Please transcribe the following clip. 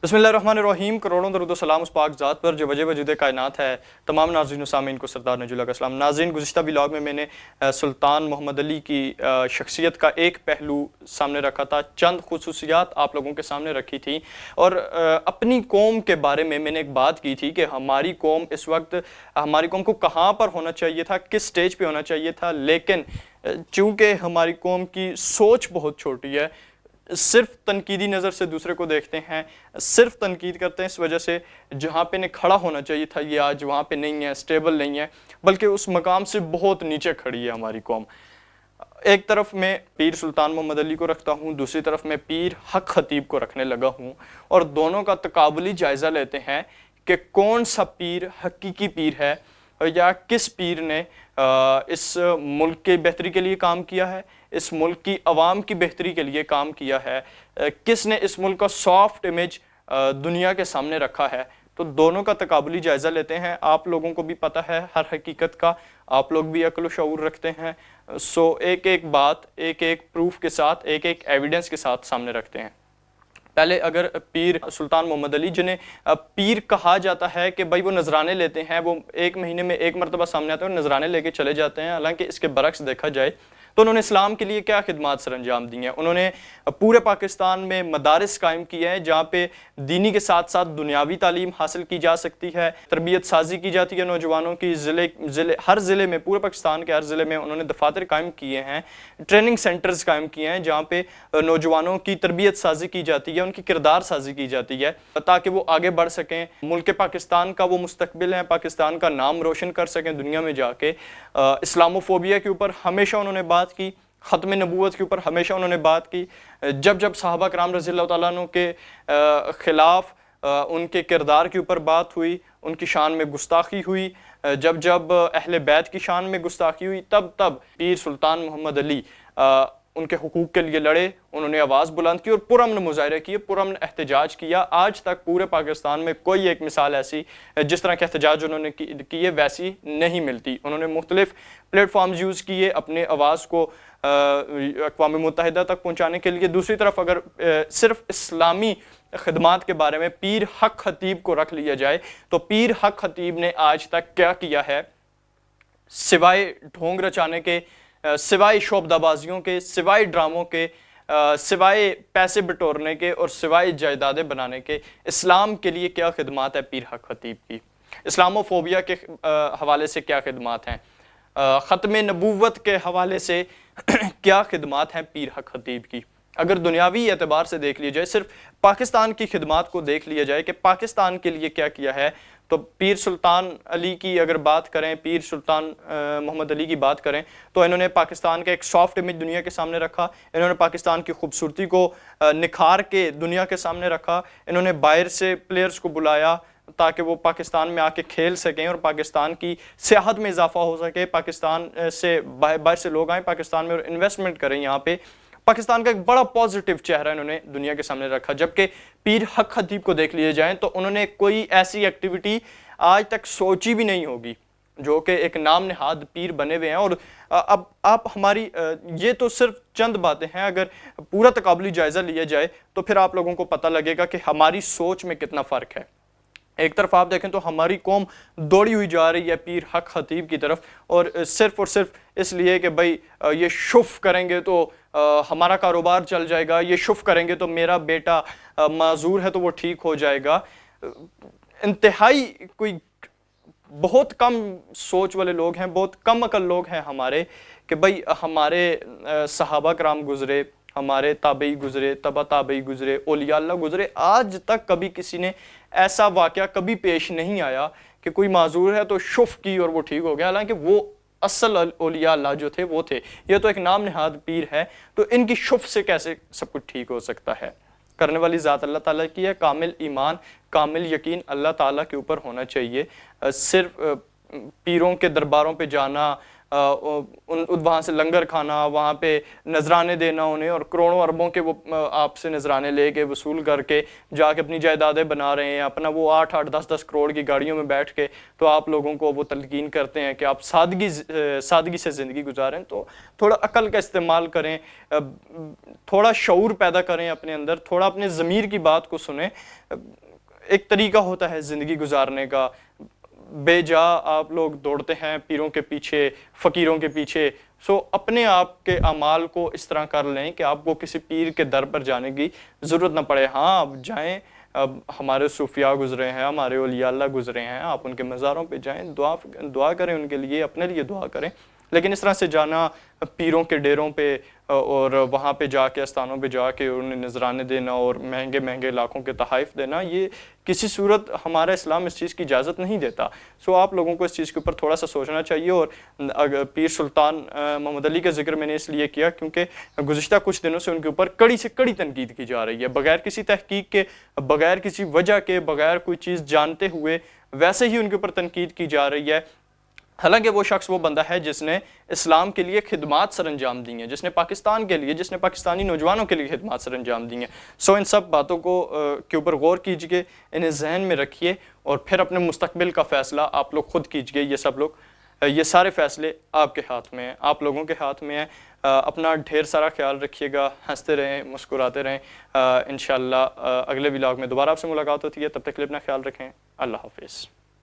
बिस्मिल्लाहिर्रहमानिर्रहीम। करोड़ों दरूद व सलाम उस पाक ज़ात पर जो वजह वजूद कायनात है। तमाम नाज़रीन व सामीन को सरदार नजुला का सलाम। नाज़रीन, गुज़िश्ता व्लॉग में मैंने सुल्तान मोहम्मद अली की शख्सियत का एक पहलू सामने रखा था, चंद खुसूसियात आप लोगों के सामने रखी थी और अपनी कौम के बारे में मैंने एक बात की थी कि हमारी कौम इस वक्त, हमारी कौम को कहाँ पर होना चाहिए था, किस स्टेज पर होना चाहिए था, लेकिन चूँकि हमारी कौम की सोच बहुत छोटी है, सिर्फ तनकीदी नज़र से दूसरे को देखते हैं, सिर्फ तनकीद करते हैं, इस वजह से जहाँ पे इन्हें खड़ा होना चाहिए था ये आज वहाँ पे नहीं है, स्टेबल नहीं है, बल्कि उस मकाम से बहुत नीचे खड़ी है हमारी कौम। एक तरफ मैं पीर सुल्तान मोहम्मद अली को रखता हूँ, दूसरी तरफ मैं पीर हक खतीब को रखने लगा हूँ और दोनों का तकाबुली जायज़ा लेते हैं कि कौन सा पीर हकीकी पीर है या किस पीर ने इस मुल्क के बेहतरी के लिए काम किया है, इस मुल्क की आवाम की बेहतरी के लिए काम किया है, किसने इस मुल्क का सॉफ्ट इमेज दुनिया के सामने रखा है। तो दोनों का तकाबुली जायज़ा लेते हैं। आप लोगों को भी पता है हर हकीकत का, आप लोग भी अक्ल व शऊर रखते हैं, सो एक एक बात एक एक प्रूफ के साथ, एक एक एविडेंस के साथ सामने रखते हैं। पहले अगर पीर सुल्तान मोहम्मद अली, जिन्हें पीर कहा जाता है कि भाई वो नजराने लेते हैं, वो एक महीने में एक मरतबा सामने आते हैं और नजराने लेके चले जाते हैं, हालांकि इसके बरक्स देखा जाए तो उन्होंने इस्लाम के लिए क्या खिदमात सर अंजाम दी हैं। उन्होंने पूरे पाकिस्तान में मदारिस कायम किए हैं जहाँ पे दीनी के साथ साथ दुनियावी तालीम हासिल की जा सकती है, तरबियत साजी की जाती है नौजवानों की। हर ज़िले में, पूरे पाकिस्तान के हर ज़िले में उन्होंने दफातर कायम किए हैं, ट्रेनिंग सेंटर्स कायम किए हैं जहाँ पे नौजवानों की तरबियत साजी की जाती है, उनकी किरदार साजी की जाती है ताकि वो आगे बढ़ सकें, मुल्क पाकिस्तान का वो मुस्तकबिल है, पाकिस्तान का नाम रोशन कर सकें दुनिया में जाके। इस्लामोफोबिया के ऊपर हमेशा उन्होंने बात की, ख़त्म नबूवत के ऊपर हमेशा उन्होंने बात की। जब जब सहाबा कराम रज़ियल्लाहु तआला अन्हु के ख़िलाफ़ उनके किरदार के ऊपर बात हुई, उनकी शान में गुस्ताखी हुई, जब जब अहले बैत की शान में गुस्ताखी हुई, तब तब पीर सुल्तान मोहम्मद अली उनके हुकूक के लिए लड़े, उन्होंने आवाज़ बुलंद की और पुरअमन मुज़ाहरे किए, पुरअमन एहतजाज किया। आज तक पूरे पाकिस्तान में कोई एक मिसाल ऐसी जिस तरह के एहतजाज उन्होंने किए वैसी नहीं मिलती। उन्होंने मुख्तलिफ प्लेटफॉर्म्स यूज़ किए अपने आवाज़ को अक़वाम मुत्तहिदा तक पहुँचाने के लिए। दूसरी तरफ अगर सिर्फ इस्लामी खिदमात के बारे में पीर हक खतीब को रख लिया जाए तो पीर हक खतीब ने आज तक क्या किया है, सिवाय ढोंग रचाने के, सिवाय शोबदाबाजियों के, सिवाय ड्रामों के, सिवाय पैसे बटोरने के और सिवाय जायदादें बनाने के, इस्लाम के लिए क्या खिदमात है पीर हक खतीब की। इस्लामोफोबिया के हवाले से क्या खिदमात हैं, ख़त्म नबूवत के हवाले से क्या खिदमात हैं पीर हक खतीब की। अगर दुनियावी एतबार से देख लिया जाए, सिर्फ पाकिस्तान की खिदमात को देख लिया जाए कि पाकिस्तान के लिए क्या किया है, तो पीर सुल्तान अली की अगर बात करें, पीर सुल्तान मोहम्मद अली की बात करें तो इन्होंने पाकिस्तान का एक सॉफ्ट इमेज दुनिया के सामने रखा, इन्होंने पाकिस्तान की खूबसूरती को निखार के दुनिया के सामने रखा, इन्होंने बाहर से प्लेयर्स को बुलाया ताकि वो पाकिस्तान में आके खेल सकें और पाकिस्तान की सियाहत में इजाफा हो सके, पाकिस्तान से बाहर से लोग आएँ पाकिस्तान में और इन्वेस्टमेंट करें यहाँ पे। पाकिस्तान का एक बड़ा पॉजिटिव चेहरा इन्होंने दुनिया के सामने रखा। जबकि पीर हक खतीब को देख लिए जाएं तो उन्होंने कोई ऐसी एक्टिविटी आज तक सोची भी नहीं होगी, जो कि एक नाम नहाद पीर बने हुए हैं। और अब आप हमारी ये तो सिर्फ चंद बातें हैं, अगर पूरा तकाबुली जायज़ा लिया जाए तो फिर आप लोगों को पता लगेगा कि हमारी सोच में कितना फ़र्क है। एक तरफ आप देखें तो हमारी कौम दौड़ी हुई जा रही है पीर हक खतीब की तरफ, और सिर्फ इसलिए कि भाई ये शुफ करेंगे तो हमारा कारोबार चल जाएगा, ये शुफ करेंगे तो मेरा बेटा माजूर है तो वो ठीक हो जाएगा। इंतहाई कोई बहुत कम सोच वाले लोग हैं, बहुत कम अकल लोग हैं हमारे, कि भाई हमारे सहाबा कराम गुजरे, हमारे ताबई गुजरे, तबा ताबई गुजरे, औलिया अल्लाह गुजरे, आज तक कभी किसी ने ऐसा वाक़या कभी पेश नहीं आया कि कोई माजूर है तो शुफ की और वो ठीक हो गया, हालांकि वो असल औलिया अल्लाह जो थे वो थे। ये तो एक नाम नहाद पीर है, तो इनकी शुफ से कैसे सब कुछ ठीक हो सकता है। करने वाली ज़ात अल्लाह ताला की है, कामिल ईमान कामिल यकीन अल्लाह ताला के ऊपर होना चाहिए। सिर्फ पीरों के दरबारों पे जाना, وہاں سے لنگر کھانا، وہاں پہ نذرانے دینا انہیں، اور کروڑوں اربوں کے وہ آپ سے نذرانے لے کے وصول کر کے جا کے اپنی جائیدادیں بنا رہے ہیں، اپنا وہ 8-8 10-10 کروڑ کی گاڑیوں میں بیٹھ کے تو آپ لوگوں کو وہ تلقین کرتے ہیں کہ آپ سادگی سے زندگی گزاریں. تو تھوڑا عقل کا استعمال کریں، تھوڑا شعور پیدا کریں اپنے اندر، تھوڑا اپنے ضمیر کی بات کو سنیں. ایک طریقہ ہوتا ہے زندگی گزارنے کا، بے جا آپ لوگ دوڑتے ہیں پیروں کے پیچھے، فقیروں کے پیچھے. اپنے آپ کے اعمال کو اس طرح کر لیں کہ آپ کو کسی پیر کے در پر جانے کی ضرورت نہ پڑے. ہاں آپ جائیں، اب ہمارے صوفیاء گزرے ہیں، ہمارے اولیاء اللہ گزرے ہیں، آپ ان کے مزاروں پہ جائیں، دعا کریں ان کے لیے، اپنے لیے دعا کریں. لیکن اس طرح سے جانا پیروں کے ڈیروں پہ اور وہاں پہ جا کے استانوں پہ جا کے انہیں نذرانے دینا اور مہنگے مہنگے لاکھوں کے تحائف دینا، یہ کسی صورت ہمارا اسلام اس چیز کی اجازت نہیں دیتا. آپ لوگوں کو اس چیز کے اوپر تھوڑا سا سوچنا چاہیے. اور پیر سلطان محمد علی کا ذکر میں نے اس لیے کیا کیونکہ گزشتہ کچھ دنوں سے ان کے اوپر کڑی سے کڑی تنقید کی جا رہی ہے، بغیر کسی تحقیق کے، بغیر کسی وجہ کے، بغیر کوئی چیز جانتے ہوئے ویسے ہی ان کے اوپر تنقید کی جا رہی ہے. حالانکہ وہ شخص وہ بندہ ہے جس نے اسلام کے لیے خدمات سر انجام دی ہیں، جس نے پاکستان کے لیے، جس نے پاکستانی نوجوانوں کے لیے خدمات سر انجام دی ہیں. ان سب باتوں کے اوپر غور کیجئے، انہیں ذہن میں رکھیے، اور پھر اپنے مستقبل کا فیصلہ آپ لوگ خود کیجئے. یہ سارے فیصلے آپ کے ہاتھ میں ہیں، آپ لوگوں کے ہاتھ میں ہیں. اپنا ڈھیر سارا خیال رکھیے گا، ہنستے رہیں، مسکراتے رہیں. انشاءاللہ اگلے ولاگ میں دوبارہ آپ سے ملاقات ہوتی ہے. تب تک کے لیے اپنا خیال رکھیں. اللہ حافظ.